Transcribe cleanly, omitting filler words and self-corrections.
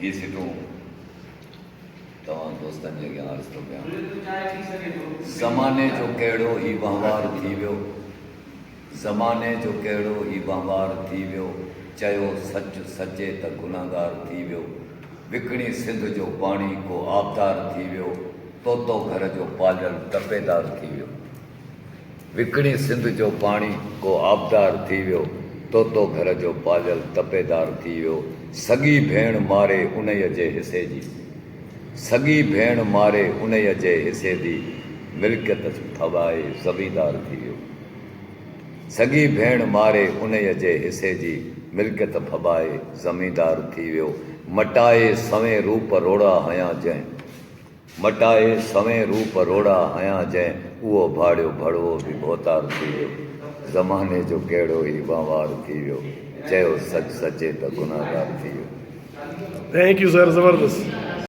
ये सिटूं तव्हां दोस्तनि जे अॻियां अर्ज़ु थो कयां। ज़माने जो कहिड़ो ही वहिंवार थी वियो, ज़माने जो कहिड़ो ही वहिंवार थी वियो, चयो सच सचे त गुनाहगार थी वियो। विकिणी सिंध जो पाणी को आबदार थी वियो, तोतो घर जो पालियल तपेदार थी वियो। विकिणी सिंध जो पाणी को आबदार थी वियो, तोतो घर जो पालियल तपेदार थी वियो। सॻी भेण मारे उन्हीअ जे हिसे जी, सॻी भेण मारे उन्हीअ जे हिसे जी, मिल्कियत थवाए ज़मींदार थी वियो। सॻी भेण मारे उन्हीअ जे हिसे जी, मिल्कियत फबाए ज़मींदार थी वियो। मटाए सवें रूप रोड़ा हयां जंहिं, मटाए सवें रूप रोड़ा हयां जंहिं, उहो भाड़ियो भड़वो बि भोतार थी वियो। ज़माने जो कहिड़ो ही वहिंवार थी वियो, चयो सच सचे त गुनाहगार थी वियो। थैंक यू सर, ज़बरदस्त।